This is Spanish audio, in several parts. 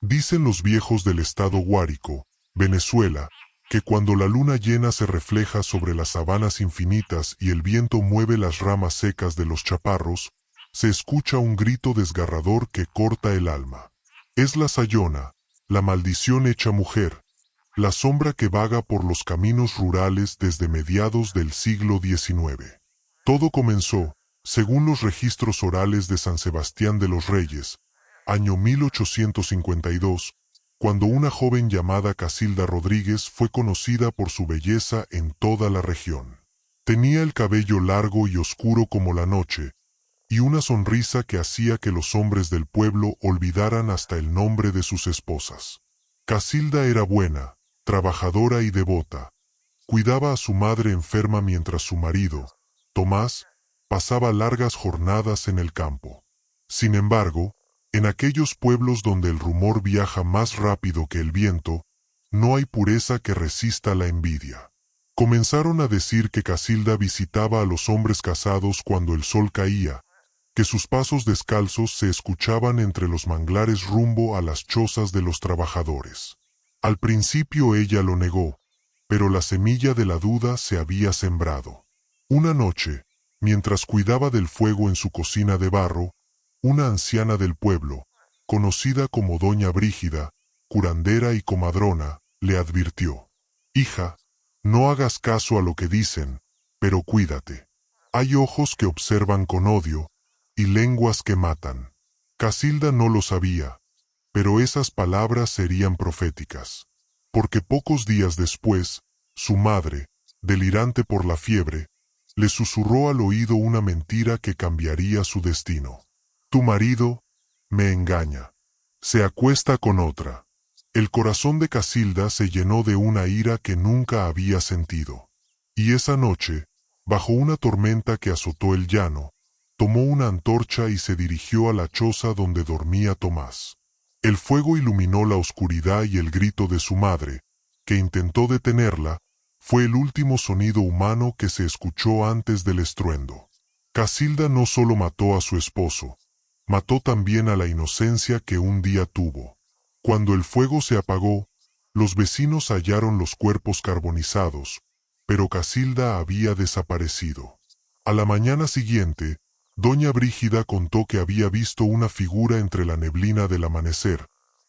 Dicen los viejos del estado Guárico, Venezuela, que cuando la luna llena se refleja sobre las sabanas infinitas y el viento mueve las ramas secas de los chaparros, se escucha un grito desgarrador que corta el alma. Es la Sayona, la maldición hecha mujer, la sombra que vaga por los caminos rurales desde mediados del siglo XIX. Todo comenzó, según los registros orales de San Sebastián de los Reyes, año 1852, cuando una joven llamada Casilda Rodríguez fue conocida por su belleza en toda la región. Tenía el cabello largo y oscuro como la noche, y una sonrisa que hacía que los hombres del pueblo olvidaran hasta el nombre de sus esposas. Casilda era buena, trabajadora y devota. Cuidaba a su madre enferma mientras su marido, Tomás, pasaba largas jornadas en el campo. Sin embargo, en aquellos pueblos donde el rumor viaja más rápido que el viento, no hay pureza que resista la envidia. Comenzaron a decir que Casilda visitaba a los hombres casados cuando el sol caía, que sus pasos descalzos se escuchaban entre los manglares rumbo a las chozas de los trabajadores. Al principio ella lo negó, pero la semilla de la duda se había sembrado. Una noche, mientras cuidaba del fuego en su cocina de barro, una anciana del pueblo, conocida como Doña Brígida, curandera y comadrona, le advirtió: «Hija, no hagas caso a lo que dicen, pero cuídate. Hay ojos que observan con odio y lenguas que matan». Casilda no lo sabía, pero esas palabras serían proféticas, porque pocos días después, su madre, delirante por la fiebre, le susurró al oído una mentira que cambiaría su destino. «Tu marido me engaña. Se acuesta con otra». El corazón de Casilda se llenó de una ira que nunca había sentido. Y esa noche, bajo una tormenta que azotó el llano, tomó una antorcha y se dirigió a la choza donde dormía Tomás. El fuego iluminó la oscuridad y el grito de su madre, que intentó detenerla, fue el último sonido humano que se escuchó antes del estruendo. Casilda no solo mató a su esposo, mató también a la inocencia que un día tuvo. Cuando el fuego se apagó, los vecinos hallaron los cuerpos carbonizados, pero Casilda había desaparecido. A la mañana siguiente, Doña Brígida contó que había visto una figura entre la neblina del amanecer,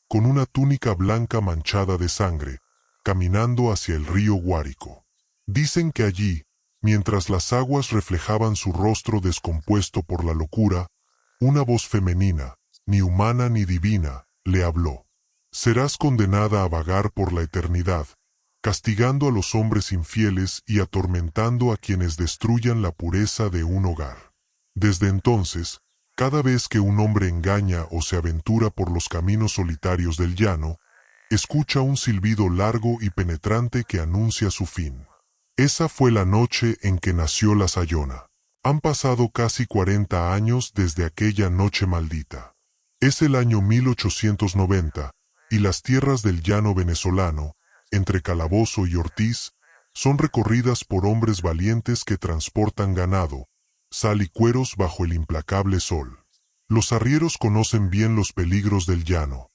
con una túnica blanca manchada de sangre, caminando hacia el río Guárico. Dicen que allí, mientras las aguas reflejaban su rostro descompuesto por la locura, una voz femenina, ni humana ni divina, le habló: «Serás condenada a vagar por la eternidad, castigando a los hombres infieles y atormentando a quienes destruyan la pureza de un hogar». Desde entonces, cada vez que un hombre engaña o se aventura por los caminos solitarios del llano, escucha un silbido largo y penetrante que anuncia su fin. Esa fue la noche en que nació la Sayona. Han pasado casi 40 años desde aquella noche maldita. Es el año 1890, y las tierras del llano venezolano, entre Calabozo y Ortiz, son recorridas por hombres valientes que transportan ganado, sal y cueros bajo el implacable sol. Los arrieros conocen bien los peligros del llano: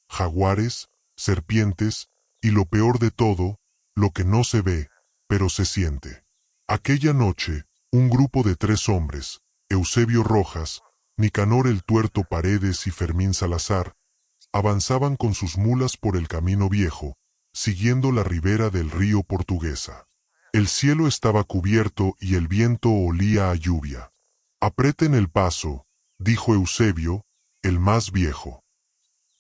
jaguares, serpientes, y lo peor de todo, lo que no se ve, pero se siente. Aquella noche, un grupo de 3 hombres, Eusebio Rojas, Nicanor el Tuerto Paredes y Fermín Salazar, avanzaban con sus mulas por el camino viejo, siguiendo la ribera del río Portuguesa. El cielo estaba cubierto y el viento olía a lluvia. «Apreten el paso», dijo Eusebio, el más viejo.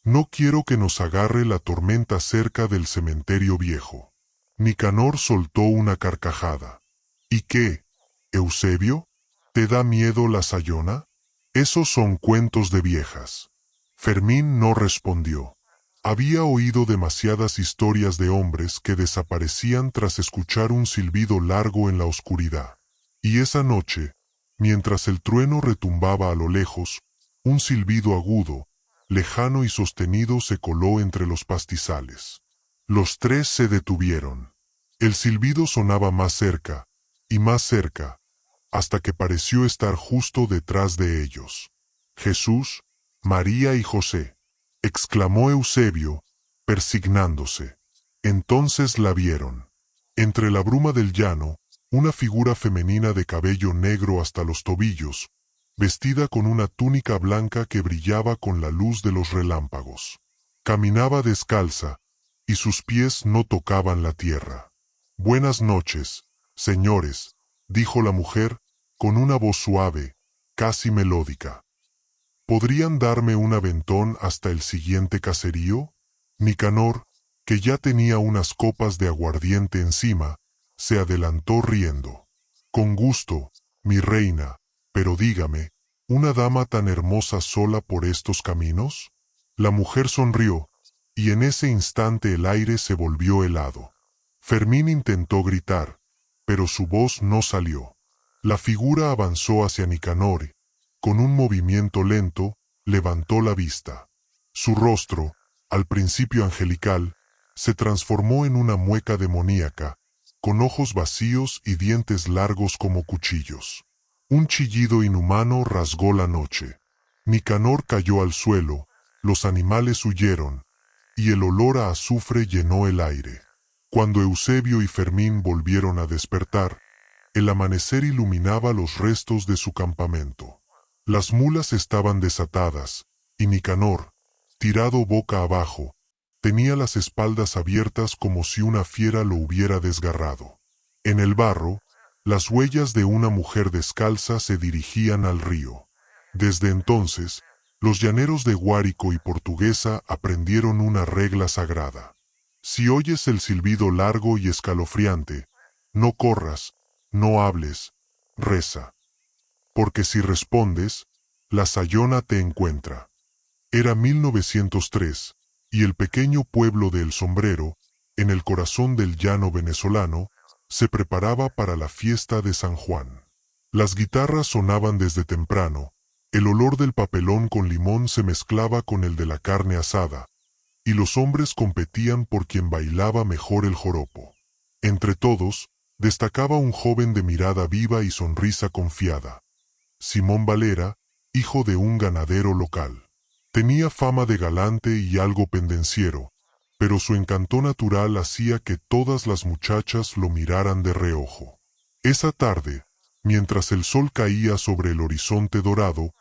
«No quiero que nos agarre la tormenta cerca del cementerio viejo». Nicanor soltó una carcajada. «¿Y qué, Eusebio? ¿Te da miedo la Sayona? Esos son cuentos de viejas». Fermín no respondió. Había oído demasiadas historias de hombres que desaparecían tras escuchar un silbido largo en la oscuridad. Y esa noche, mientras el trueno retumbaba a lo lejos, un silbido agudo, lejano y sostenido se coló entre los pastizales. Los 3 se detuvieron. El silbido sonaba más cerca, y más cerca, hasta que pareció estar justo detrás de ellos. Jesús, María y José. exclamó Eusebio, persignándose. Entonces la vieron. Entre la bruma del llano, una figura femenina de cabello negro hasta los tobillos, vestida con una túnica blanca que brillaba con la luz de los relámpagos. Caminaba descalza, y sus pies no tocaban la tierra. «Buenas noches, señores», dijo la mujer, con una voz suave, casi melódica. «¿Podrían darme un aventón hasta el siguiente caserío?» Nicanor, que ya tenía unas copas de aguardiente encima, se adelantó riendo. «Con gusto, mi reina, pero dígame, ¿una dama tan hermosa sola por estos caminos?» La mujer sonrió, y en ese instante el aire se volvió helado. Fermín intentó gritar, pero su voz no salió. La figura avanzó hacia Nicanor. Con un movimiento lento, levantó la vista. Su rostro, al principio angelical, se transformó en una mueca demoníaca, con ojos vacíos y dientes largos como cuchillos. Un chillido inhumano rasgó la noche. Nicanor cayó al suelo, los animales huyeron, y el olor a azufre llenó el aire. Cuando Eusebio y Fermín volvieron a despertar, el amanecer iluminaba los restos de su campamento. Las mulas estaban desatadas, y Nicanor, tirado boca abajo, tenía las espaldas abiertas como si una fiera lo hubiera desgarrado. En el barro, las huellas de una mujer descalza se dirigían al río. Desde entonces, los llaneros de Guárico y Portuguesa aprendieron una regla sagrada. Si oyes el silbido largo y escalofriante, no corras, no hables, reza. Porque si respondes, la sayona te encuentra. Era 1903, y el pequeño pueblo de El Sombrero, en el corazón del llano venezolano, se preparaba para la fiesta de San Juan. Las guitarras sonaban desde temprano, el olor del papelón con limón se mezclaba con el de la carne asada, y los hombres competían por quien bailaba mejor el joropo. Entre todos, destacaba un joven de mirada viva y sonrisa confiada. Simón Valera, hijo de un ganadero local. Tenía fama de galante y algo pendenciero, pero su encanto natural hacía que todas las muchachas lo miraran de reojo. Esa tarde, mientras el sol caía sobre el horizonte dorado,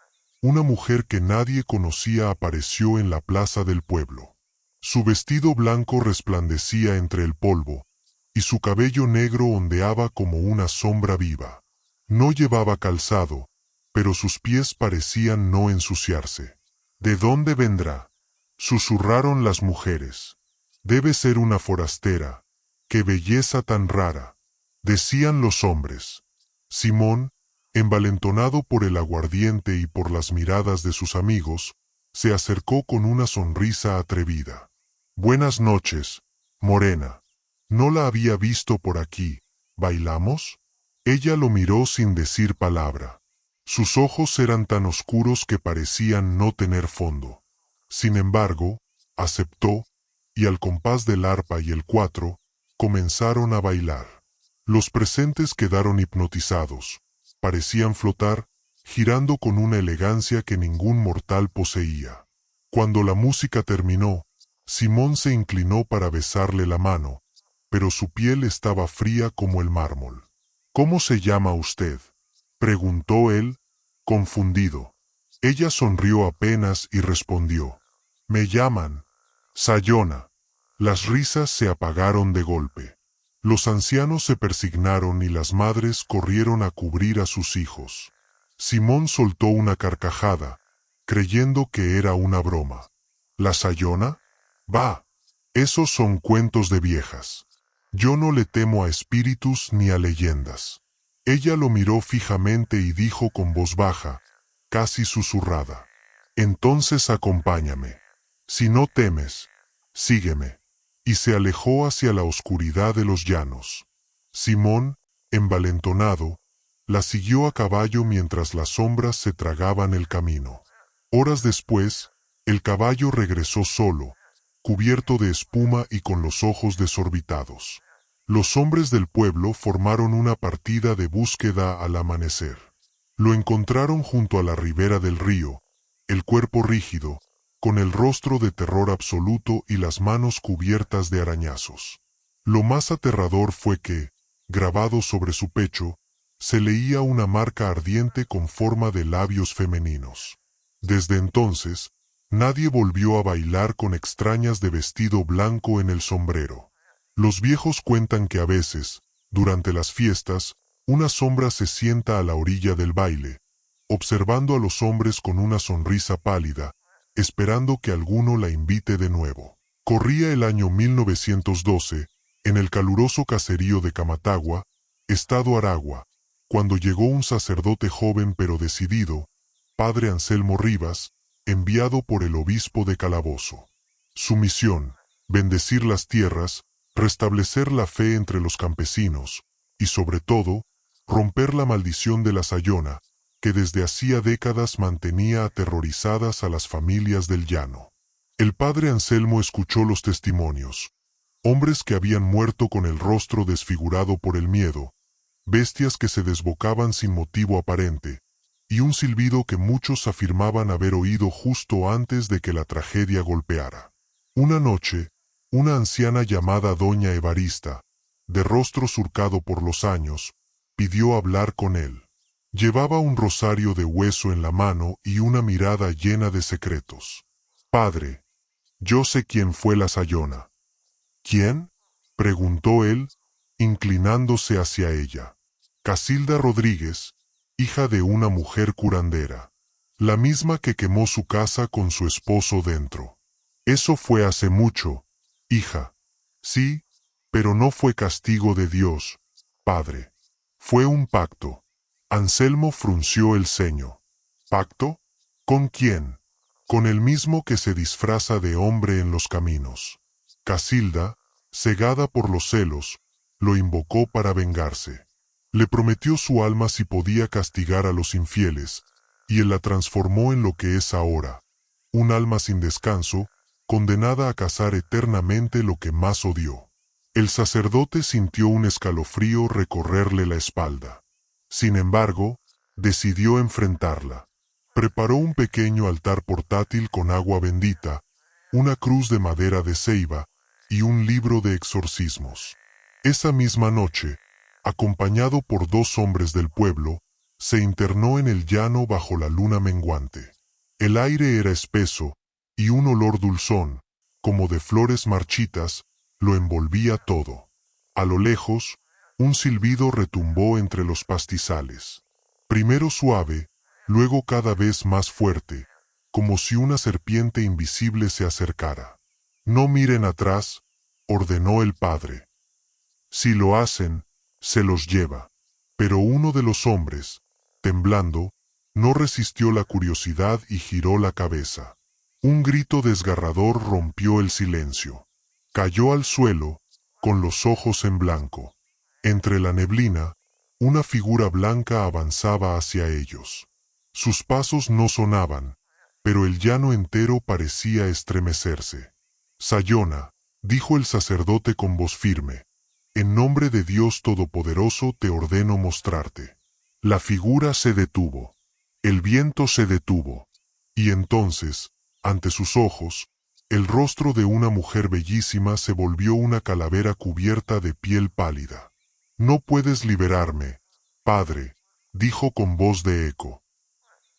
una mujer que nadie conocía apareció en la plaza del pueblo. Su vestido blanco resplandecía entre el polvo, y su cabello negro ondeaba como una sombra viva. No llevaba calzado, pero sus pies parecían no ensuciarse. «¿De dónde vendrá?», susurraron las mujeres. «Debe ser una forastera. ¡Qué belleza tan rara!», decían los hombres. Simón, envalentonado por el aguardiente y por las miradas de sus amigos, se acercó con una sonrisa atrevida. «Buenas noches, morena. No la había visto por aquí. ¿Bailamos?». Ella lo miró sin decir palabra. Sus ojos eran tan oscuros que parecían no tener fondo. Sin embargo, aceptó, y al compás del arpa y el cuatro, comenzaron a bailar. Los presentes quedaron hipnotizados. Parecían flotar, girando con una elegancia que ningún mortal poseía. Cuando la música terminó, Simón se inclinó para besarle la mano, pero su piel estaba fría como el mármol. «¿Cómo se llama usted?», preguntó él, confundido. Ella sonrió apenas y respondió: «Me llaman Sayona». Las risas se apagaron de golpe. Los ancianos se persignaron y las madres corrieron a cubrir a sus hijos. Simón soltó una carcajada, creyendo que era una broma. «¿La Sayona? Bah, esos son cuentos de viejas. Yo no le temo a espíritus ni a leyendas». Ella lo miró fijamente y dijo con voz baja, casi susurrada: «Entonces acompáñame. Si no temes, sígueme». Y se alejó hacia la oscuridad de los llanos. Simón, envalentonado, la siguió a caballo mientras las sombras se tragaban el camino. Horas después, el caballo regresó solo, cubierto de espuma y con los ojos desorbitados. Los hombres del pueblo formaron una partida de búsqueda al amanecer. Lo encontraron junto a la ribera del río, el cuerpo rígido, con el rostro de terror absoluto y las manos cubiertas de arañazos. Lo más aterrador fue que, grabado sobre su pecho, se leía una marca ardiente con forma de labios femeninos. Desde entonces, nadie volvió a bailar con extrañas de vestido blanco en el sombrero. Los viejos cuentan que a veces, durante las fiestas, una sombra se sienta a la orilla del baile, observando a los hombres con una sonrisa pálida, esperando que alguno la invite de nuevo. Corría el año 1912, en el caluroso caserío de Camatagua, estado Aragua, cuando llegó un sacerdote joven pero decidido, padre Anselmo Rivas, enviado por el obispo de Calabozo. Su misión, bendecir las tierras, restablecer la fe entre los campesinos, y sobre todo, romper la maldición de la Sayona, que desde hacía décadas mantenía aterrorizadas a las familias del llano. El padre Anselmo escuchó los testimonios. Hombres que habían muerto con el rostro desfigurado por el miedo, bestias que se desbocaban sin motivo aparente, y un silbido que muchos afirmaban haber oído justo antes de que la tragedia golpeara. Una noche, una anciana llamada Doña Evarista, de rostro surcado por los años, pidió hablar con él. Llevaba un rosario de hueso en la mano y una mirada llena de secretos. «Padre, yo sé quién fue la Sayona». «¿Quién?», preguntó él, inclinándose hacia ella. «Casilda Rodríguez, hija de una mujer curandera. La misma que quemó su casa con su esposo dentro». «Eso fue hace mucho, hija». «Sí, pero no fue castigo de Dios, padre. Fue un pacto». Anselmo frunció el ceño. «¿Pacto? ¿Con quién?». «Con el mismo que se disfraza de hombre en los caminos». Casilda, cegada por los celos, lo invocó para vengarse. Le prometió su alma si podía castigar a los infieles, y él la transformó en lo que es ahora, un alma sin descanso, condenada a cazar eternamente lo que más odió. El sacerdote sintió un escalofrío recorrerle la espalda. Sin embargo, decidió enfrentarla. Preparó un pequeño altar portátil con agua bendita, una cruz de madera de ceiba y un libro de exorcismos. Esa misma noche, acompañado por 2 hombres del pueblo, se internó en el llano bajo la luna menguante. El aire era espeso, y un olor dulzón, como de flores marchitas, lo envolvía todo. A lo lejos, un silbido retumbó entre los pastizales. Primero suave, luego cada vez más fuerte, como si una serpiente invisible se acercara. «No miren atrás», ordenó el padre. «Si lo hacen, se los lleva». Pero uno de los hombres, temblando, no resistió la curiosidad y giró la cabeza. Un grito desgarrador rompió el silencio. Cayó al suelo, con los ojos en blanco. Entre la neblina, una figura blanca avanzaba hacia ellos. Sus pasos no sonaban, pero el llano entero parecía estremecerse. «Sayona», dijo el sacerdote con voz firme, «en nombre de Dios Todopoderoso te ordeno mostrarte». La figura se detuvo. El viento se detuvo. Y entonces, ante sus ojos, el rostro de una mujer bellísima se volvió una calavera cubierta de piel pálida. «No puedes liberarme, padre», dijo con voz de eco.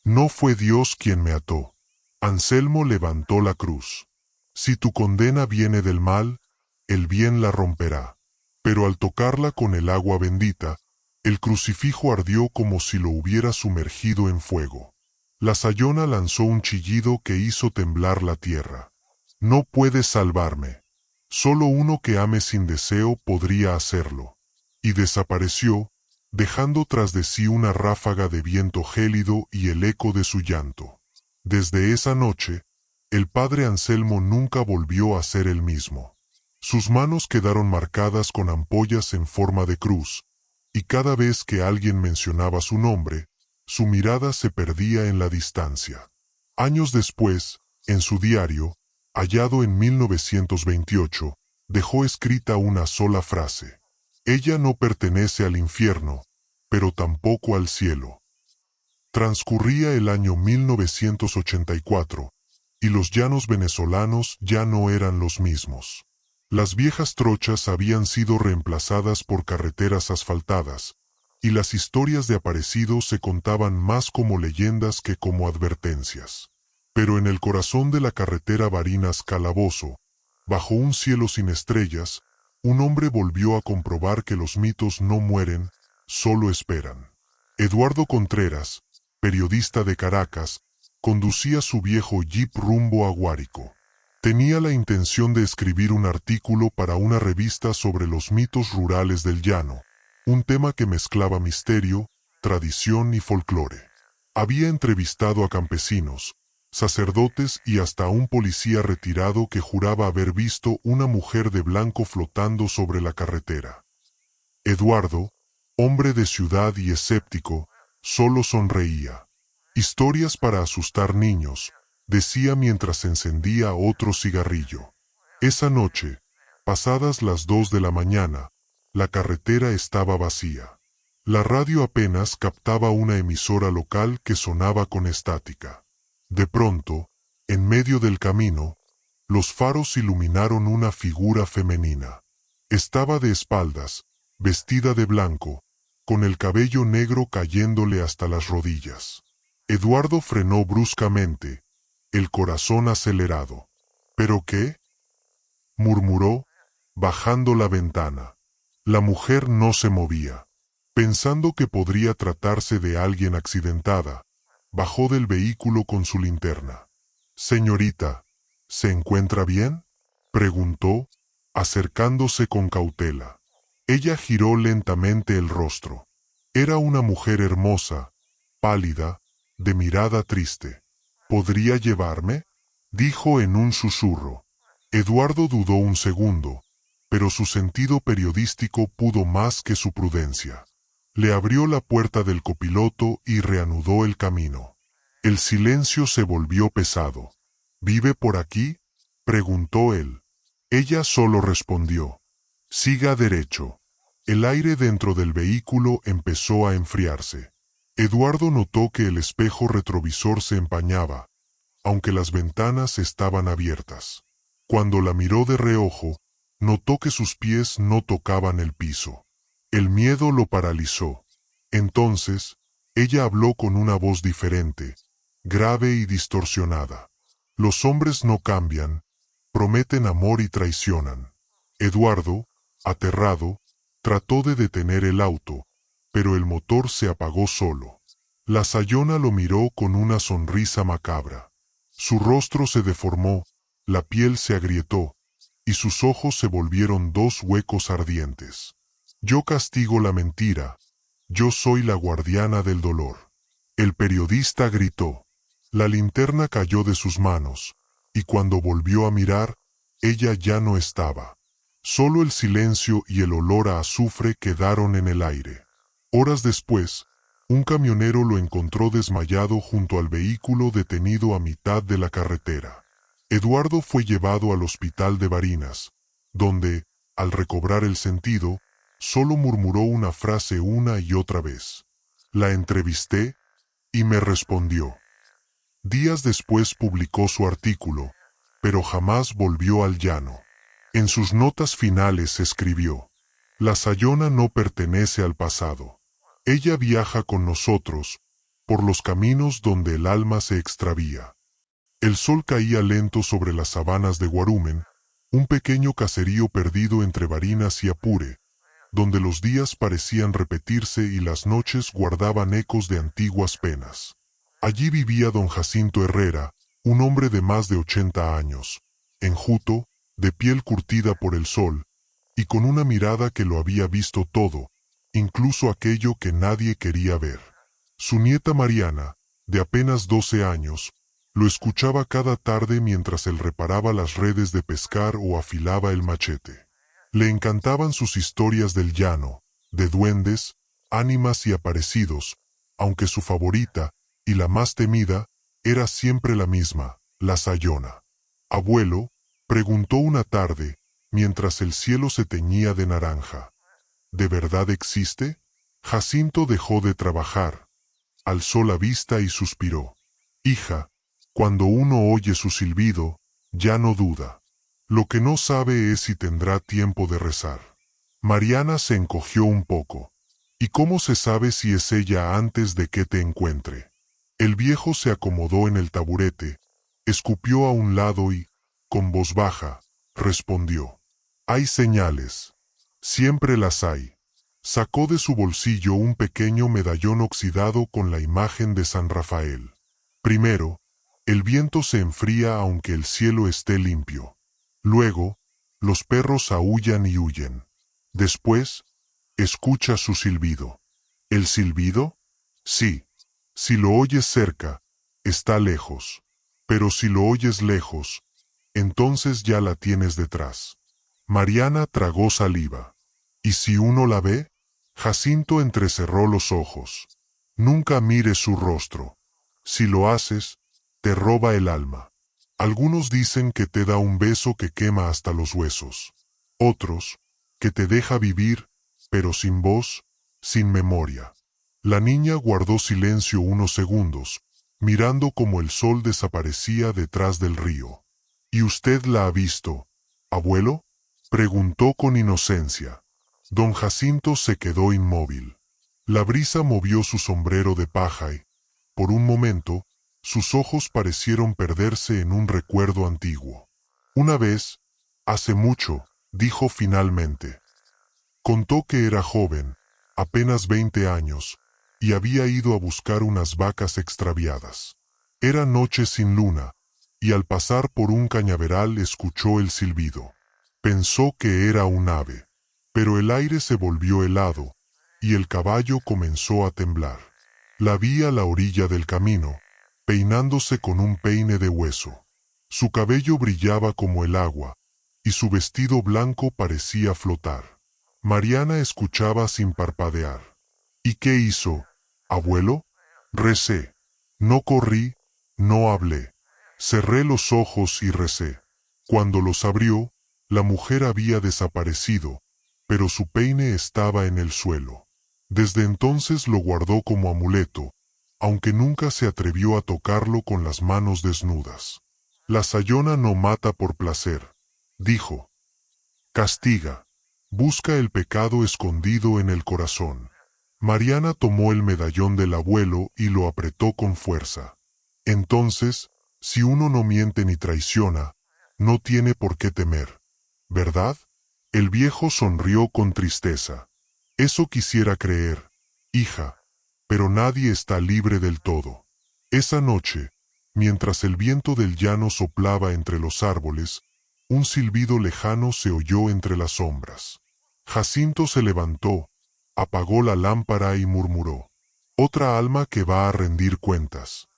«No fue Dios quien me ató». Anselmo levantó la cruz. «Si tu condena viene del mal, el bien la romperá». Pero al tocarla con el agua bendita, el crucifijo ardió como si lo hubiera sumergido en fuego. La Sayona lanzó un chillido que hizo temblar la tierra. «No puedes salvarme. Solo uno que ame sin deseo podría hacerlo». Y desapareció, dejando tras de sí una ráfaga de viento gélido y el eco de su llanto. Desde esa noche, el padre Anselmo nunca volvió a ser el mismo. Sus manos quedaron marcadas con ampollas en forma de cruz, y cada vez que alguien mencionaba su nombre, su mirada se perdía en la distancia. Años después, en su diario, hallado en 1928, dejó escrita una sola frase: «Ella no pertenece al infierno, pero tampoco al cielo». Transcurría el año 1984, y los llanos venezolanos ya no eran los mismos. Las viejas trochas habían sido reemplazadas por carreteras asfaltadas, y las historias de aparecidos se contaban más como leyendas que como advertencias. Pero en el corazón de la carretera Barinas-Calabozo, bajo un cielo sin estrellas, un hombre volvió a comprobar que los mitos no mueren, solo esperan. Eduardo Contreras, periodista de Caracas, conducía su viejo jeep rumbo a Guárico. Tenía la intención de escribir un artículo para una revista sobre los mitos rurales del llano, un tema que mezclaba misterio, tradición y folclore. Había entrevistado a campesinos, sacerdotes y hasta a un policía retirado que juraba haber visto una mujer de blanco flotando sobre la carretera. Eduardo, hombre de ciudad y escéptico, solo sonreía. Historias para asustar niños, decía mientras encendía otro cigarrillo. Esa noche, pasadas las 2 de la mañana, la carretera estaba vacía. La radio apenas captaba una emisora local que sonaba con estática. De pronto, en medio del camino, los faros iluminaron una figura femenina. Estaba de espaldas, vestida de blanco, con el cabello negro cayéndole hasta las rodillas. Eduardo frenó bruscamente, el corazón acelerado. ¿Pero qué?, murmuró, bajando la ventana. La mujer no se movía. Pensando que podría tratarse de alguien accidentada, bajó del vehículo con su linterna. «Señorita, ¿se encuentra bien?», preguntó, acercándose con cautela. Ella giró lentamente el rostro. Era una mujer hermosa, pálida, de mirada triste. «¿Podría llevarme?», dijo en un susurro. Eduardo dudó un segundo, pero su sentido periodístico pudo más que su prudencia. Le abrió la puerta del copiloto y reanudó el camino. El silencio se volvió pesado. «¿Vive por aquí?», preguntó él. Ella solo respondió: «Siga derecho». El aire dentro del vehículo empezó a enfriarse. Eduardo notó que el espejo retrovisor se empañaba, aunque las ventanas estaban abiertas. Cuando la miró de reojo, notó que sus pies no tocaban el piso. El miedo lo paralizó. Entonces, ella habló con una voz diferente, grave y distorsionada. «Los hombres no cambian, prometen amor y traicionan». Eduardo, aterrado, trató de detener el auto, pero el motor se apagó solo. La sayona lo miró con una sonrisa macabra. Su rostro se deformó, la piel se agrietó, y sus ojos se volvieron dos huecos ardientes. «Yo castigo la mentira. Yo soy la guardiana del dolor». El periodista gritó. La linterna cayó de sus manos, y cuando volvió a mirar, ella ya no estaba. Solo el silencio y el olor a azufre quedaron en el aire. Horas después, un camionero lo encontró desmayado junto al vehículo detenido a mitad de la carretera. Eduardo fue llevado al hospital de Barinas, donde, al recobrar el sentido, solo murmuró una frase una y otra vez. «La entrevisté y me respondió». Días después publicó su artículo, pero jamás volvió al llano. En sus notas finales escribió: «La sayona no pertenece al pasado. Ella viaja con nosotros, por los caminos donde el alma se extravía». El sol caía lento sobre las sabanas de Guarumen, un pequeño caserío perdido entre Barinas y Apure, donde los días parecían repetirse y las noches guardaban ecos de antiguas penas. Allí vivía don Jacinto Herrera, un hombre de más de 80 años, enjuto, de piel curtida por el sol, y con una mirada que lo había visto todo, incluso aquello que nadie quería ver. Su nieta Mariana, de apenas 12 años, lo escuchaba cada tarde mientras él reparaba las redes de pescar o afilaba el machete. Le encantaban sus historias del llano, de duendes, ánimas y aparecidos, aunque su favorita, y la más temida, era siempre la misma, la sayona. «Abuelo», preguntó una tarde, mientras el cielo se teñía de naranja, «¿de verdad existe?». Jacinto dejó de trabajar, alzó la vista y suspiró. «Hija, Cuando uno oye su silbido, ya no duda. Lo que no sabe es si tendrá tiempo de rezar. Mariana se encogió un poco. ¿Y cómo se sabe si es ella antes de que te encuentre? El viejo se acomodó en el taburete, escupió a un lado y, con voz baja, respondió. Hay señales. Siempre las hay. Sacó de su bolsillo un pequeño medallón oxidado con la imagen de San Rafael. Primero, el viento se enfría aunque el cielo esté limpio. Luego, los perros aúllan y huyen. Después, escucha su silbido. ¿El silbido? Sí. Si lo oyes cerca, está lejos. Pero si lo oyes lejos, entonces ya la tienes detrás. Mariana tragó saliva. ¿Y si uno la ve? Jacinto entrecerró los ojos. Nunca mires su rostro. Si lo haces, te roba el alma. Algunos dicen que te da un beso que quema hasta los huesos. Otros, que te deja vivir, pero sin voz, sin memoria. La niña guardó silencio unos segundos, mirando como el sol desaparecía detrás del río. ¿Y usted la ha visto, abuelo? Preguntó con inocencia. Don Jacinto se quedó inmóvil. La brisa movió su sombrero de paja y, por un momento, sus ojos parecieron perderse en un recuerdo antiguo. Una vez, hace mucho, dijo finalmente. Contó que era joven, apenas 20 años, y había ido a buscar unas vacas extraviadas. Era noche sin luna, y al pasar por un cañaveral escuchó el silbido. Pensó que era un ave, pero el aire se volvió helado, y el caballo comenzó a temblar. La vi a la orilla del camino, peinándose con un peine de hueso. Su cabello brillaba como el agua, y su vestido blanco parecía flotar. Mariana escuchaba sin parpadear. ¿Y qué hizo, abuelo? Recé. No corrí, no hablé. Cerré los ojos y recé. Cuando los abrió, la mujer había desaparecido, pero su peine estaba en el suelo. Desde entonces lo guardó como amuleto, aunque nunca se atrevió a tocarlo con las manos desnudas. La sayona no mata por placer, dijo. Castiga. Busca el pecado escondido en el corazón. Mariana tomó el medallón del abuelo y lo apretó con fuerza. Entonces, si uno no miente ni traiciona, no tiene por qué temer, ¿verdad? El viejo sonrió con tristeza. Eso quisiera creer, hija, pero nadie está libre del todo. Esa noche, mientras el viento del llano soplaba entre los árboles, un silbido lejano se oyó entre las sombras. Jacinto se levantó, apagó la lámpara y murmuró. Otra alma que va a rendir cuentas.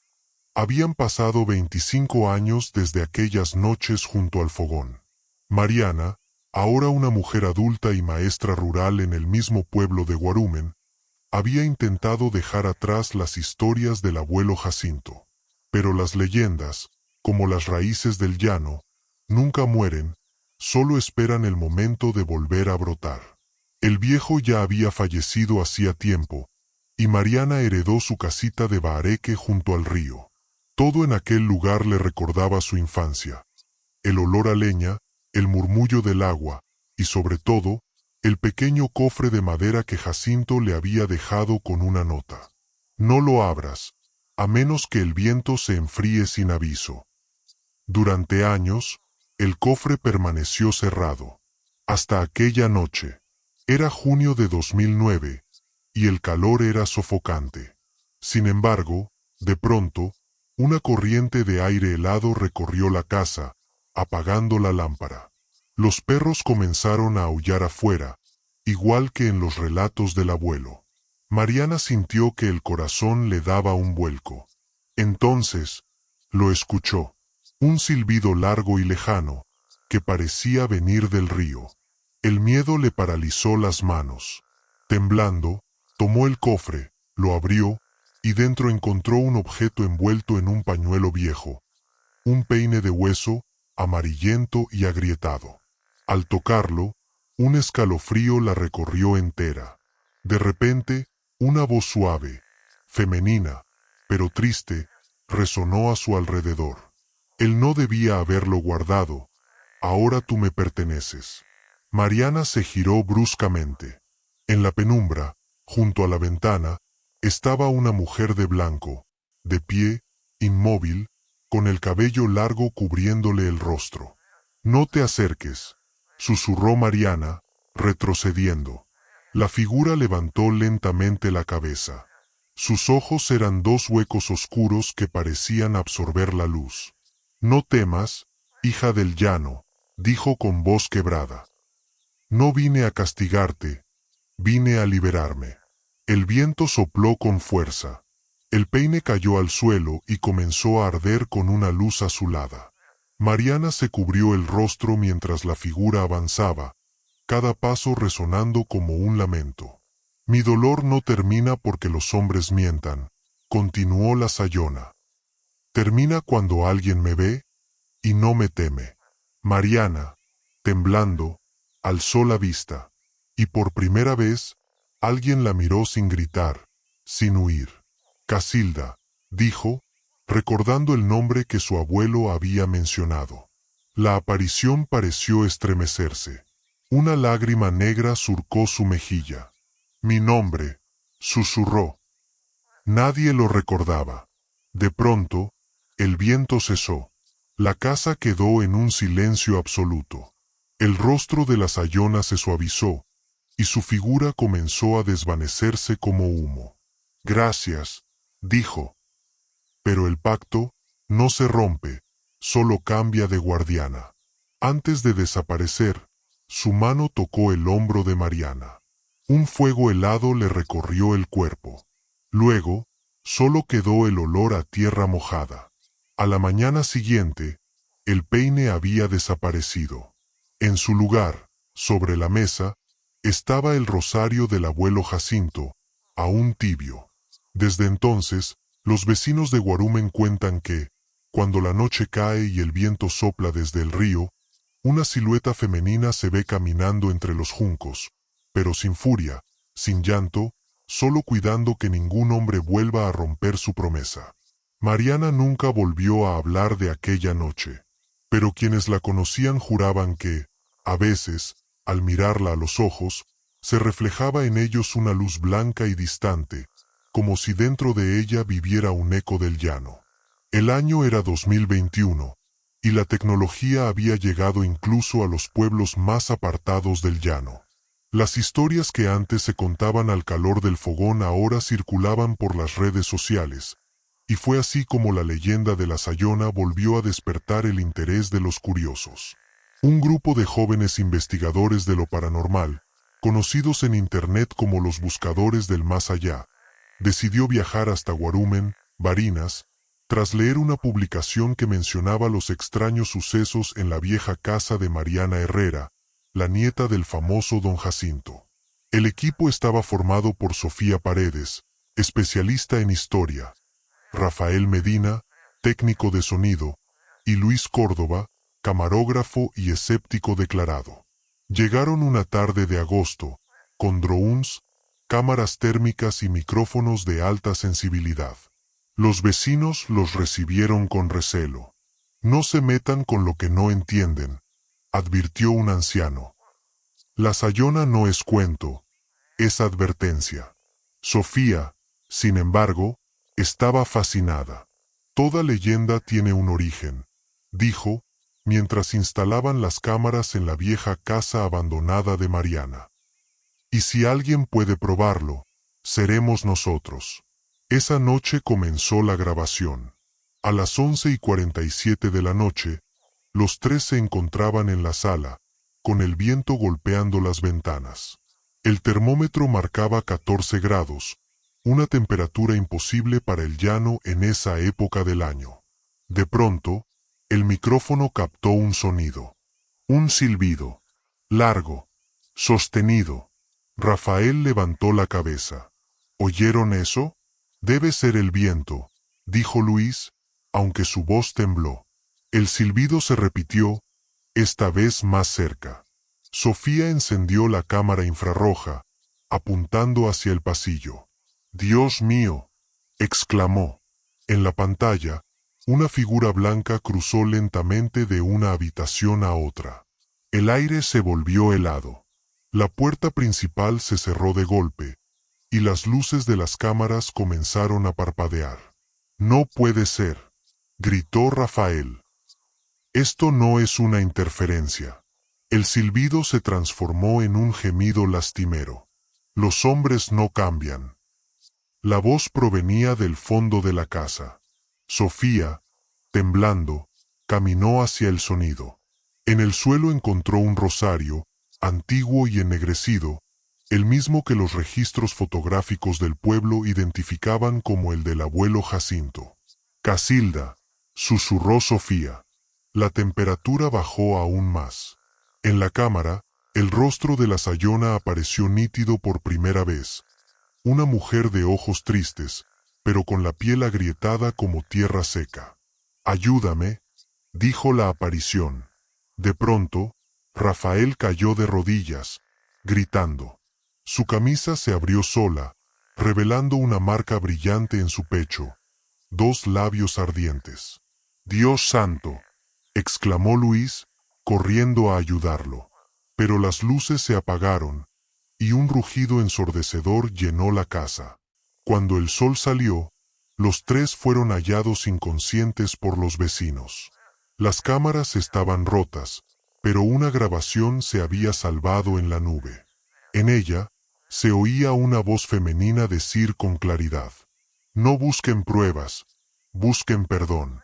Habían pasado 25 años desde aquellas noches junto al fogón. Mariana, ahora una mujer adulta y maestra rural en el mismo pueblo de Guarumen, había intentado dejar atrás las historias del abuelo Jacinto. Pero las leyendas, como las raíces del llano, nunca mueren, solo esperan el momento de volver a brotar. El viejo ya había fallecido hacía tiempo, y Mariana heredó su casita de bahareque junto al río. Todo en aquel lugar le recordaba su infancia. El olor a leña, el murmullo del agua, y sobre todo, el pequeño cofre de madera que Jacinto le había dejado con una nota. No lo abras, a menos que el viento se enfríe sin aviso. Durante años, el cofre permaneció cerrado. Hasta aquella noche. Era junio de 2009, y el calor era sofocante. Sin embargo, de pronto, una corriente de aire helado recorrió la casa, apagando la lámpara. Los perros comenzaron a aullar afuera, igual que en los relatos del abuelo. Mariana sintió que el corazón le daba un vuelco. Entonces, lo escuchó. Un silbido largo y lejano, que parecía venir del río. El miedo le paralizó las manos. Temblando, tomó el cofre, lo abrió, y dentro encontró un objeto envuelto en un pañuelo viejo. Un peine de hueso, amarillento y agrietado. Al tocarlo, un escalofrío la recorrió entera. De repente, una voz suave, femenina, pero triste, resonó a su alrededor. Él no debía haberlo guardado. Ahora tú me perteneces. Mariana se giró bruscamente. En la penumbra, junto a la ventana, estaba una mujer de blanco, de pie, inmóvil, con el cabello largo cubriéndole el rostro. «No te acerques», susurró Mariana, retrocediendo. La figura levantó lentamente la cabeza. Sus ojos eran dos huecos oscuros que parecían absorber la luz. «No temas, hija del llano», dijo con voz quebrada. «No vine a castigarte, vine a liberarme». El viento sopló con fuerza. El peine cayó al suelo y comenzó a arder con una luz azulada. Mariana se cubrió el rostro mientras la figura avanzaba, cada paso resonando como un lamento. «Mi dolor no termina porque los hombres mientan», continuó la sayona. «Termina cuando alguien me ve y no me teme». Mariana, temblando, alzó la vista, y por primera vez, alguien la miró sin gritar, sin huir. «Casilda», dijo, recordando el nombre que su abuelo había mencionado. La aparición pareció estremecerse. Una lágrima negra surcó su mejilla. «Mi nombre», susurró. Nadie lo recordaba. De pronto, el viento cesó. La casa quedó en un silencio absoluto. El rostro de la sayona se suavizó, y su figura comenzó a desvanecerse como humo. «Gracias», dijo. «Pero el pacto no se rompe, solo cambia de guardiana». Antes de desaparecer, su mano tocó el hombro de Mariana. Un fuego helado le recorrió el cuerpo. Luego, solo quedó el olor a tierra mojada. A la mañana siguiente, el peine había desaparecido. En su lugar, sobre la mesa, estaba el rosario del abuelo Jacinto, aún tibio. Desde entonces, los vecinos de Guarumen cuentan que, cuando la noche cae y el viento sopla desde el río, una silueta femenina se ve caminando entre los juncos, pero sin furia, sin llanto, solo cuidando que ningún hombre vuelva a romper su promesa. Mariana nunca volvió a hablar de aquella noche, pero quienes la conocían juraban que, a veces, al mirarla a los ojos, se reflejaba en ellos una luz blanca y distante, como si dentro de ella viviera un eco del llano. El año era 2021, y la tecnología había llegado incluso a los pueblos más apartados del llano. Las historias que antes se contaban al calor del fogón ahora circulaban por las redes sociales, y fue así como la leyenda de la Sayona volvió a despertar el interés de los curiosos. Un grupo de jóvenes investigadores de lo paranormal, conocidos en Internet como los buscadores del más allá, decidió viajar hasta Guarumen, Barinas, tras leer una publicación que mencionaba los extraños sucesos en la vieja casa de Mariana Herrera, la nieta del famoso don Jacinto. El equipo estaba formado por Sofía Paredes, especialista en historia, Rafael Medina, técnico de sonido, y Luis Córdoba, camarógrafo y escéptico declarado. Llegaron una tarde de agosto, con drones, cámaras térmicas y micrófonos de alta sensibilidad. Los vecinos los recibieron con recelo. «No se metan con lo que no entienden», advirtió un anciano. «La Sayona no es cuento, es advertencia». Sofía, sin embargo, estaba fascinada. «Toda leyenda tiene un origen», dijo, mientras instalaban las cámaras en la vieja casa abandonada de Mariana. «Y si alguien puede probarlo, seremos nosotros». Esa noche comenzó la grabación. A las 11:47 de la noche, los tres se encontraban en la sala, con el viento golpeando las ventanas. El termómetro marcaba 14 grados, una temperatura imposible para el llano en esa época del año. De pronto, el micrófono captó un sonido. Un silbido. Largo. Sostenido. Rafael levantó la cabeza. «¿Oyeron eso? Debe ser el viento», dijo Luis, aunque su voz tembló. El silbido se repitió, esta vez más cerca. Sofía encendió la cámara infrarroja, apuntando hacia el pasillo. «Dios mío», exclamó. En la pantalla, una figura blanca cruzó lentamente de una habitación a otra. El aire se volvió helado. La puerta principal se cerró de golpe, y las luces de las cámaras comenzaron a parpadear. «No puede ser», gritó Rafael. «Esto no es una interferencia». El silbido se transformó en un gemido lastimero. «Los hombres no cambian». La voz provenía del fondo de la casa. Sofía, temblando, caminó hacia el sonido. En el suelo encontró un rosario, antiguo y ennegrecido, el mismo que los registros fotográficos del pueblo identificaban como el del abuelo Jacinto. «Casilda», susurró Sofía. La temperatura bajó aún más. En la cámara, el rostro de la Sayona apareció nítido por primera vez. Una mujer de ojos tristes, pero con la piel agrietada como tierra seca. «Ayúdame», dijo la aparición. De pronto, Rafael cayó de rodillas, gritando. Su camisa se abrió sola, revelando una marca brillante en su pecho, 2 labios ardientes. «Dios santo», exclamó Luis, corriendo a ayudarlo. Pero las luces se apagaron, y un rugido ensordecedor llenó la casa. Cuando el sol salió, los 3 fueron hallados inconscientes por los vecinos. Las cámaras estaban rotas, pero una grabación se había salvado en la nube. En ella, se oía una voz femenina decir con claridad: «No busquen pruebas, busquen perdón».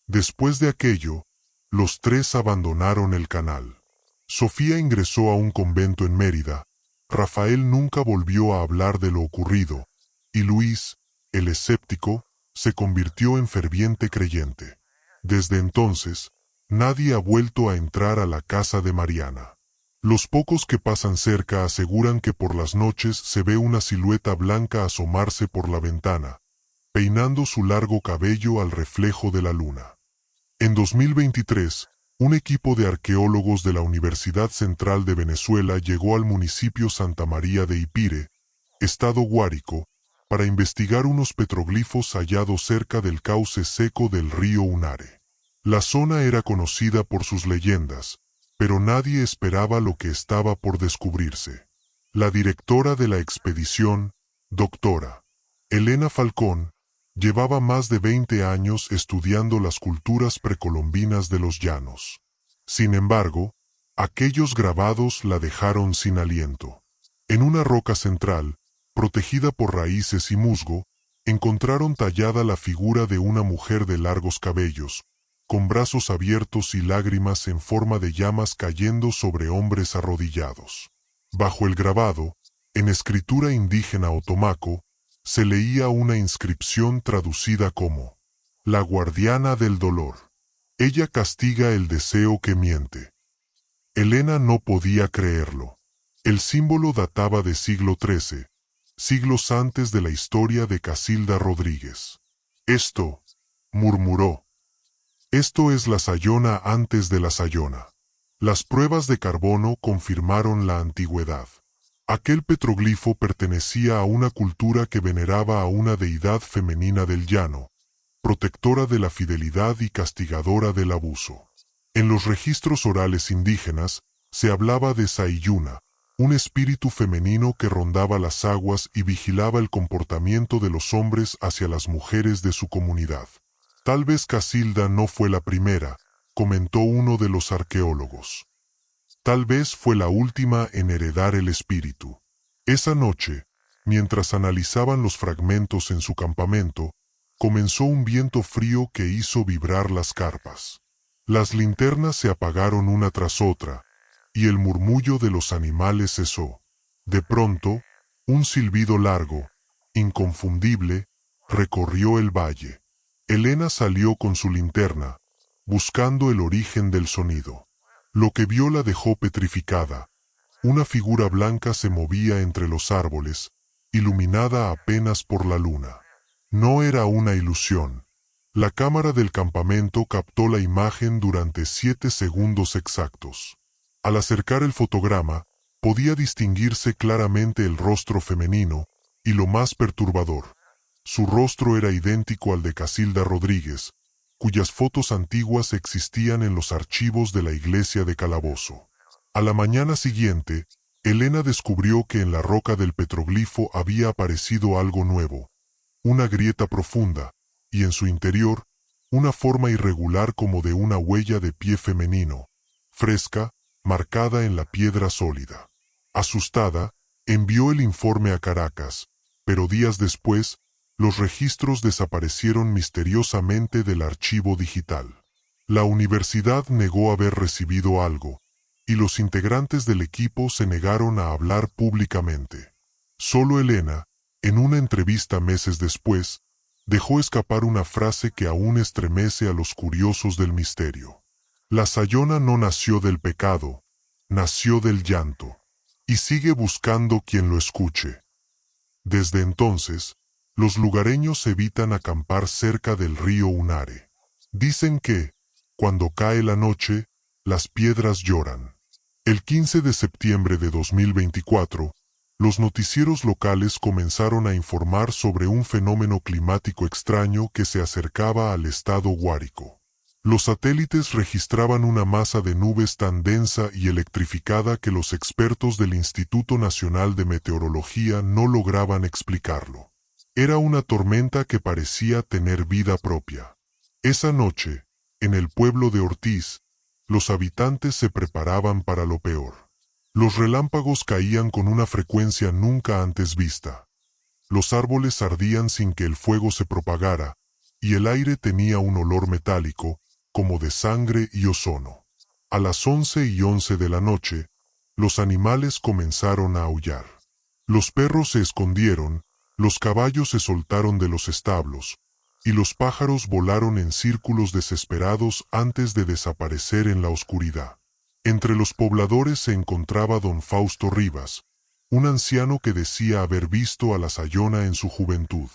Después de aquello, los 3 abandonaron el canal. Sofía ingresó a un convento en Mérida, Rafael nunca volvió a hablar de lo ocurrido, y Luis, el escéptico, se convirtió en ferviente creyente. Desde entonces, nadie ha vuelto a entrar a la casa de Mariana. Los pocos que pasan cerca aseguran que por las noches se ve una silueta blanca asomarse por la ventana, peinando su largo cabello al reflejo de la luna. En 2023, un equipo de arqueólogos de la Universidad Central de Venezuela llegó al municipio Santa María de Ipire, estado Guárico, para investigar unos petroglifos hallados cerca del cauce seco del río Unare. La zona era conocida por sus leyendas, pero nadie esperaba lo que estaba por descubrirse. La directora de la expedición, doctora Elena Falcón, llevaba más de 20 años estudiando las culturas precolombinas de los llanos. Sin embargo, aquellos grabados la dejaron sin aliento. En una roca central, protegida por raíces y musgo, encontraron tallada la figura de una mujer de largos cabellos, con brazos abiertos y lágrimas en forma de llamas cayendo sobre hombres arrodillados. Bajo el grabado, en escritura indígena otomaco, se leía una inscripción traducida como: «La guardiana del dolor. Ella castiga el deseo que miente». Elena no podía creerlo. El símbolo databa de siglo XIII, siglos antes de la historia de Casilda Rodríguez. «Esto», murmuró, «esto es la Sayona antes de la Sayona». Las pruebas de carbono confirmaron la antigüedad. Aquel petroglifo pertenecía a una cultura que veneraba a una deidad femenina del llano, protectora de la fidelidad y castigadora del abuso. En los registros orales indígenas, se hablaba de Sayuna, un espíritu femenino que rondaba las aguas y vigilaba el comportamiento de los hombres hacia las mujeres de su comunidad. «Tal vez Casilda no fue la primera», comentó uno de los arqueólogos. «Tal vez fue la última en heredar el espíritu». Esa noche, mientras analizaban los fragmentos en su campamento, comenzó un viento frío que hizo vibrar las carpas. Las linternas se apagaron una tras otra, y el murmullo de los animales cesó. De pronto, un silbido largo, inconfundible, recorrió el valle. Elena salió con su linterna, buscando el origen del sonido. Lo que vio la dejó petrificada. Una figura blanca se movía entre los árboles, iluminada apenas por la luna. No era una ilusión. La cámara del campamento captó la imagen durante 7 segundos exactos. Al acercar el fotograma, podía distinguirse claramente el rostro femenino, y lo más perturbador, Su rostro era idéntico al de Casilda Rodríguez, cuyas fotos antiguas existían en los archivos de la iglesia de Calabozo. A la mañana siguiente, Elena descubrió que en la roca del petroglifo había aparecido algo nuevo, una grieta profunda, y en su interior, una forma irregular como de una huella de pie femenino, fresca, marcada en la piedra sólida. Asustada, envió el informe a Caracas, pero días después, los registros desaparecieron misteriosamente del archivo digital. La universidad negó haber recibido algo, y los integrantes del equipo se negaron a hablar públicamente. Solo Elena, en una entrevista meses después, dejó escapar una frase que aún estremece a los curiosos del misterio. La Sayona no nació del pecado, nació del llanto, y sigue buscando quien lo escuche. Desde entonces, los lugareños evitan acampar cerca del río Unare. Dicen que, cuando cae la noche, las piedras lloran. El 15 de septiembre de 2024, los noticieros locales comenzaron a informar sobre un fenómeno climático extraño que se acercaba al estado Guárico. Los satélites registraban una masa de nubes tan densa y electrificada que los expertos del Instituto Nacional de Meteorología no lograban explicarlo. Era una tormenta que parecía tener vida propia. Esa noche, en el pueblo de Ortiz, los habitantes se preparaban para lo peor. Los relámpagos caían con una frecuencia nunca antes vista. Los árboles ardían sin que el fuego se propagara, y el aire tenía un olor metálico, como de sangre y ozono. A las 11:11 de la noche, los animales comenzaron a aullar. Los perros se escondieron, los caballos se soltaron de los establos, y los pájaros volaron en círculos desesperados antes de desaparecer en la oscuridad. Entre los pobladores se encontraba don Fausto Rivas, un anciano que decía haber visto a la Sayona en su juventud.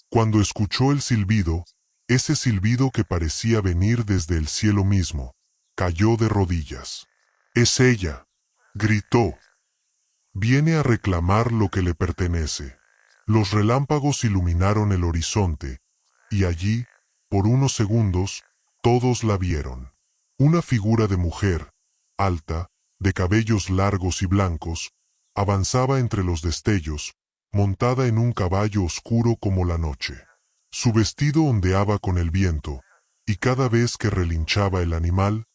Cuando escuchó el silbido, ese silbido que parecía venir desde el cielo mismo, cayó de rodillas. «¡Es ella!», gritó. «Viene a reclamar lo que le pertenece». Los relámpagos iluminaron el horizonte, y allí, por unos segundos, todos la vieron. Una figura de mujer, alta, de cabellos largos y blancos, avanzaba entre los destellos, montada en un caballo oscuro como la noche. Su vestido ondeaba con el viento, y cada vez que relinchaba el animal,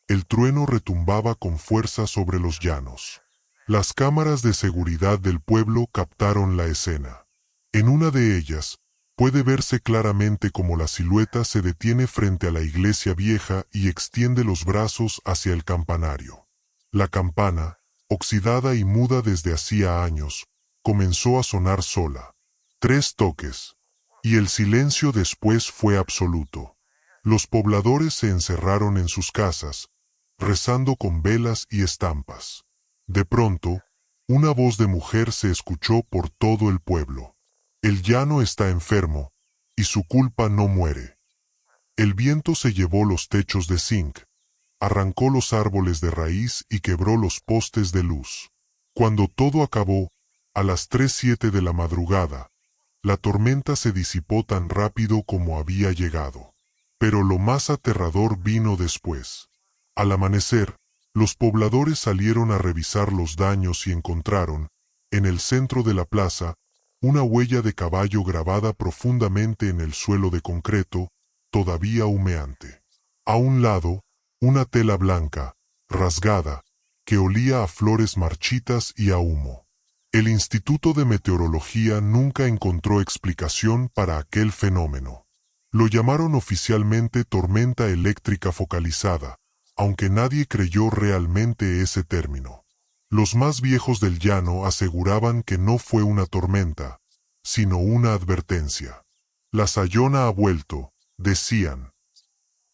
el trueno retumbaba con fuerza sobre los llanos. Las cámaras de seguridad del pueblo captaron la escena. En una de ellas, puede verse claramente cómo la silueta se detiene frente a la iglesia vieja y extiende los brazos hacia el campanario. La campana, oxidada y muda desde hacía años, comenzó a sonar sola. 3 toques, y el silencio después fue absoluto. Los pobladores se encerraron en sus casas, rezando con velas y estampas. De pronto, una voz de mujer se escuchó por todo el pueblo. «El llano está enfermo, y su culpa no muere». El viento se llevó los techos de zinc, arrancó los árboles de raíz y quebró los postes de luz. Cuando todo acabó, a las 3:07 de la madrugada, la tormenta se disipó tan rápido como había llegado. Pero lo más aterrador vino después. Al amanecer, los pobladores salieron a revisar los daños y encontraron, en el centro de la plaza, una huella de caballo grabada profundamente en el suelo de concreto, todavía humeante. A un lado, una tela blanca, rasgada, que olía a flores marchitas y a humo. El Instituto de Meteorología nunca encontró explicación para aquel fenómeno. Lo llamaron oficialmente tormenta eléctrica focalizada, aunque nadie creyó realmente ese término. Los más viejos del llano aseguraban que no fue una tormenta, sino una advertencia. La Sayona ha vuelto, decían.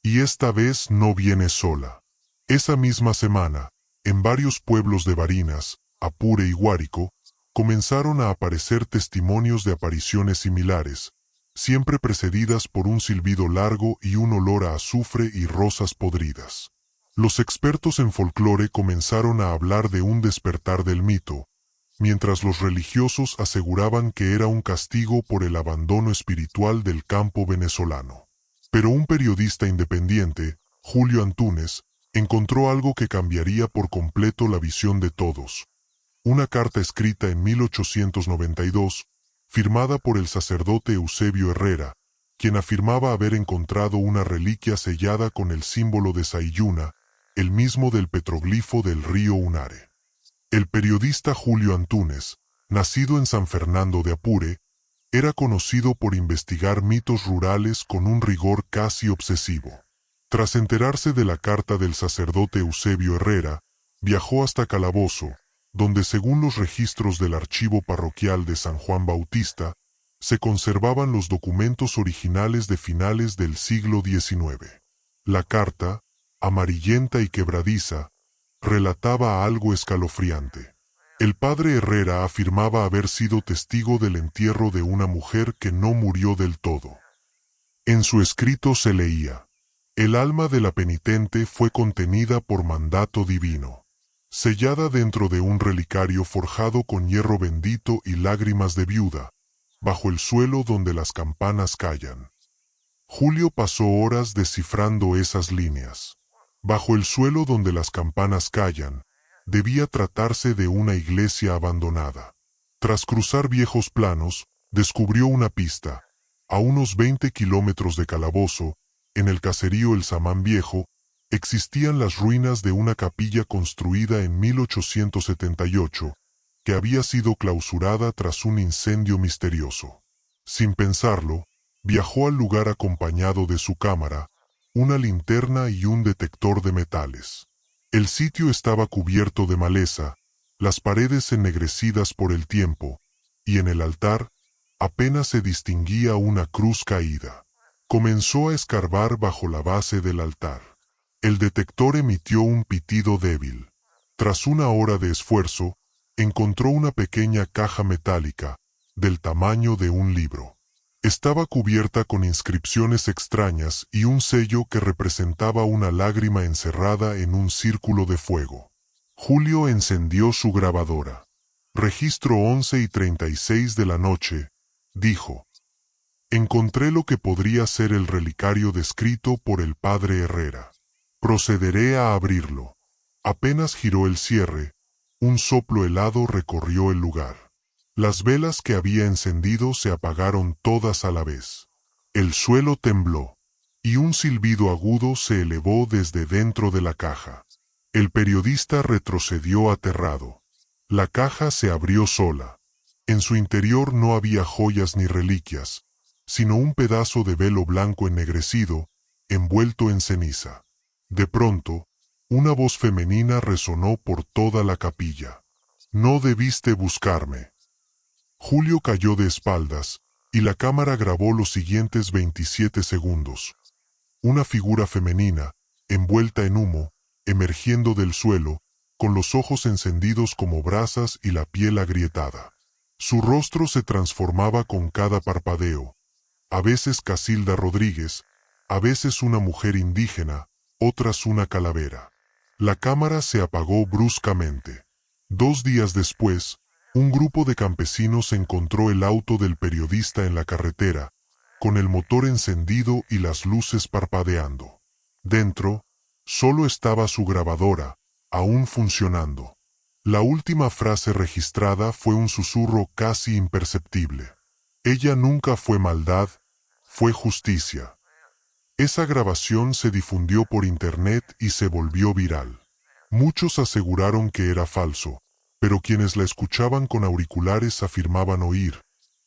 Y esta vez no viene sola. Esa misma semana, en varios pueblos de Barinas, Apure y Guárico, comenzaron a aparecer testimonios de apariciones similares, siempre precedidas por un silbido largo y un olor a azufre y rosas podridas. Los expertos en folclore comenzaron a hablar de un despertar del mito, mientras los religiosos aseguraban que era un castigo por el abandono espiritual del campo venezolano. Pero un periodista independiente, Julio Antúnez, encontró algo que cambiaría por completo la visión de todos. Una carta escrita en 1892, firmada por el sacerdote Eusebio Herrera, quien afirmaba haber encontrado una reliquia sellada con el símbolo de Sayuna, el mismo del petroglifo del río Unare. El periodista Julio Antúnez, nacido en San Fernando de Apure, era conocido por investigar mitos rurales con un rigor casi obsesivo. Tras enterarse de la carta del sacerdote Eusebio Herrera, viajó hasta Calabozo, donde según los registros del archivo parroquial de San Juan Bautista, se conservaban los documentos originales de finales del siglo XIX. La carta, amarillenta y quebradiza, relataba algo escalofriante. El padre Herrera afirmaba haber sido testigo del entierro de una mujer que no murió del todo. En su escrito se leía: el alma de la penitente fue contenida por mandato divino, sellada dentro de un relicario forjado con hierro bendito y lágrimas de viuda, bajo el suelo donde las campanas callan. Julio pasó horas descifrando esas líneas. Bajo el suelo donde las campanas callan, debía tratarse de una iglesia abandonada. Tras cruzar viejos planos, descubrió una pista. A unos 20 kilómetros de Calabozo, en el caserío El Samán Viejo, existían las ruinas de una capilla construida en 1878, que había sido clausurada tras un incendio misterioso. Sin pensarlo, viajó al lugar acompañado de su cámara, una linterna y un detector de metales. El sitio estaba cubierto de maleza, las paredes ennegrecidas por el tiempo, y en el altar apenas se distinguía una cruz caída. Comenzó a escarbar bajo la base del altar. El detector emitió un pitido débil. Tras una hora de esfuerzo, encontró una pequeña caja metálica, del tamaño de un libro. Estaba cubierta con inscripciones extrañas y un sello que representaba una lágrima encerrada en un círculo de fuego. Julio encendió su grabadora. Registro 11:36 de la noche, dijo. Encontré lo que podría ser el relicario descrito por el padre Herrera. Procederé a abrirlo. Apenas giró el cierre, un soplo helado recorrió el lugar. Las velas que había encendido se apagaron todas a la vez. El suelo tembló, y un silbido agudo se elevó desde dentro de la caja. El periodista retrocedió aterrado. La caja se abrió sola. En su interior no había joyas ni reliquias, sino un pedazo de velo blanco ennegrecido, envuelto en ceniza. De pronto, una voz femenina resonó por toda la capilla. No debiste buscarme. Julio cayó de espaldas, y la cámara grabó los siguientes 27 segundos. Una figura femenina, envuelta en humo, emergiendo del suelo, con los ojos encendidos como brasas y la piel agrietada. Su rostro se transformaba con cada parpadeo. A veces Casilda Rodríguez, a veces una mujer indígena, otras una calavera. La cámara se apagó bruscamente. 2 días después, un grupo de campesinos encontró el auto del periodista en la carretera, con el motor encendido y las luces parpadeando. Dentro, solo estaba su grabadora, aún funcionando. La última frase registrada fue un susurro casi imperceptible. Ella nunca fue maldad, fue justicia. Esa grabación se difundió por internet y se volvió viral. Muchos aseguraron que era falso, pero quienes la escuchaban con auriculares afirmaban oír,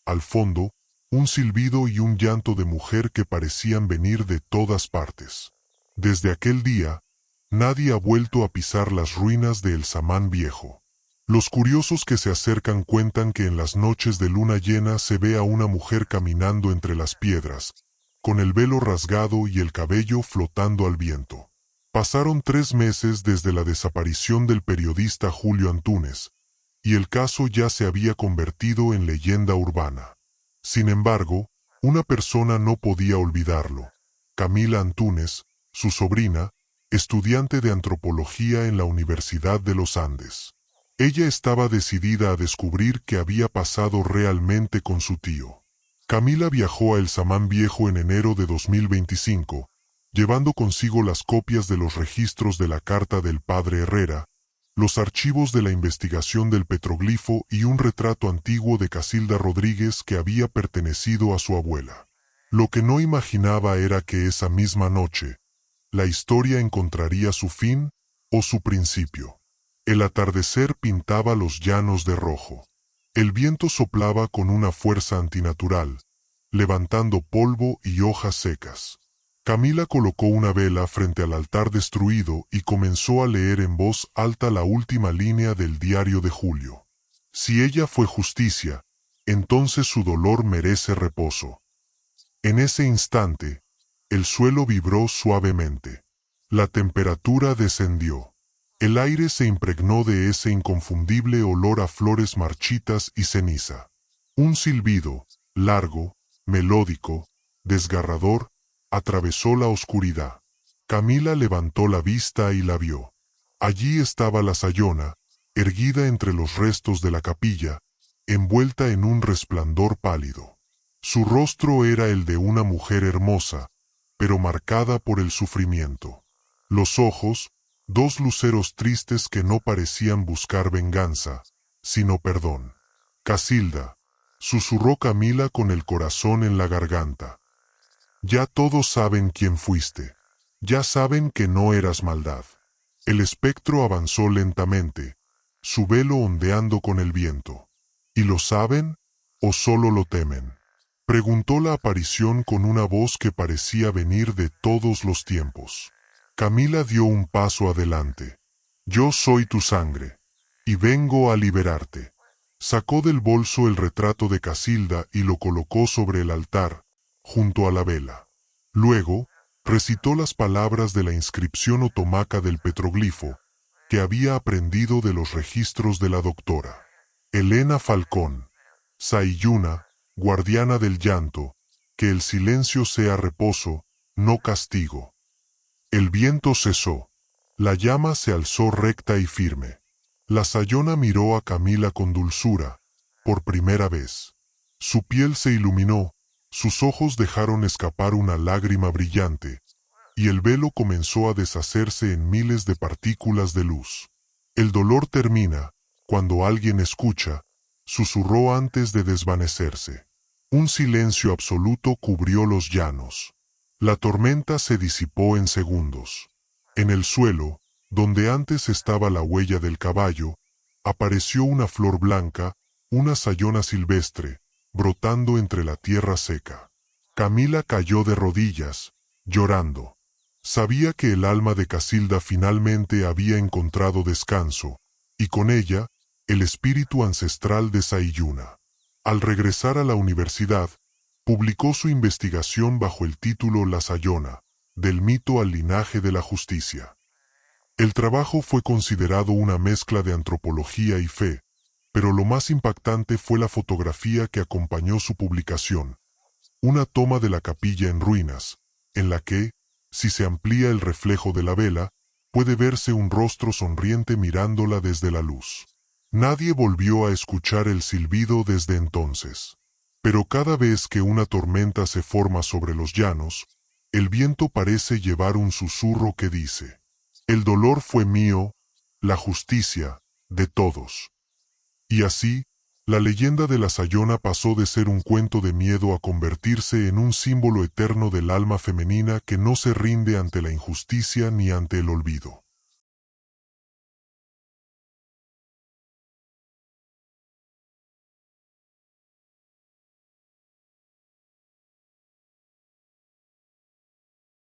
al fondo, un silbido y un llanto de mujer que parecían venir de todas partes. Desde aquel día, nadie ha vuelto a pisar las ruinas de El Samán Viejo. Los curiosos que se acercan cuentan que en las noches de luna llena se ve a una mujer caminando entre las piedras, con el velo rasgado y el cabello flotando al viento. Pasaron 3 meses desde la desaparición del periodista Julio Antúnez, y el caso ya se había convertido en leyenda urbana. Sin embargo, una persona no podía olvidarlo: Camila Antúnez, su sobrina, estudiante de antropología en la Universidad de los Andes. Ella estaba decidida a descubrir qué había pasado realmente con su tío. Camila viajó a El Samán Viejo en enero de 2025, llevando consigo las copias de los registros de la carta del padre Herrera, los archivos de la investigación del petroglifo y un retrato antiguo de Casilda Rodríguez que había pertenecido a su abuela. Lo que no imaginaba era que esa misma noche, la historia encontraría su fin o su principio. El atardecer pintaba los llanos de rojo. El viento soplaba con una fuerza antinatural, levantando polvo y hojas secas. Camila colocó una vela frente al altar destruido y comenzó a leer en voz alta la última línea del diario de Julio. Si ella fue justicia, entonces su dolor merece reposo. En ese instante, el suelo vibró suavemente. La temperatura descendió. El aire se impregnó de ese inconfundible olor a flores marchitas y ceniza. Un silbido, largo, melódico, desgarrador, atravesó la oscuridad. Camila levantó la vista y la vio. Allí estaba la Sayona, erguida entre los restos de la capilla, envuelta en un resplandor pálido. Su rostro era el de una mujer hermosa, pero marcada por el sufrimiento. Los ojos, dos luceros tristes que no parecían buscar venganza, sino perdón. Casilda, susurró Camila con el corazón en la garganta. Ya todos saben quién fuiste. Ya saben que no eras maldad. El espectro avanzó lentamente, su velo ondeando con el viento. ¿Y lo saben o solo lo temen?, preguntó la aparición con una voz que parecía venir de todos los tiempos. Camila dio un paso adelante. Yo soy tu sangre, y vengo a liberarte. Sacó del bolso el retrato de Casilda y lo colocó sobre el altar, junto a la vela. Luego, recitó las palabras de la inscripción otomaca del petroglifo, que había aprendido de los registros de la doctora. Elena Falcón, Sayuna, guardiana del llanto, que el silencio sea reposo, no castigo. El viento cesó. La llama se alzó recta y firme. La Sayona miró a Camila con dulzura, por primera vez. Su piel se iluminó, sus ojos dejaron escapar una lágrima brillante, y el velo comenzó a deshacerse en miles de partículas de luz. El dolor termina, cuando alguien escucha, susurró antes de desvanecerse. Un silencio absoluto cubrió los llanos. La tormenta se disipó en segundos. En el suelo, donde antes estaba la huella del caballo, apareció una flor blanca, una sayona silvestre, brotando entre la tierra seca. Camila cayó de rodillas, llorando. Sabía que el alma de Casilda finalmente había encontrado descanso, y con ella, el espíritu ancestral de Sayuna. Al regresar a la universidad, publicó su investigación bajo el título La Sayona, del mito al linaje de la justicia. El trabajo fue considerado una mezcla de antropología y fe, pero lo más impactante fue la fotografía que acompañó su publicación. Una toma de la capilla en ruinas, en la que, si se amplía el reflejo de la vela, puede verse un rostro sonriente mirándola desde la luz. Nadie volvió a escuchar el silbido desde entonces. Pero cada vez que una tormenta se forma sobre los llanos, el viento parece llevar un susurro que dice: el dolor fue mío, la justicia, de todos. Y así, la leyenda de la Sayona pasó de ser un cuento de miedo a convertirse en un símbolo eterno del alma femenina que no se rinde ante la injusticia ni ante el olvido.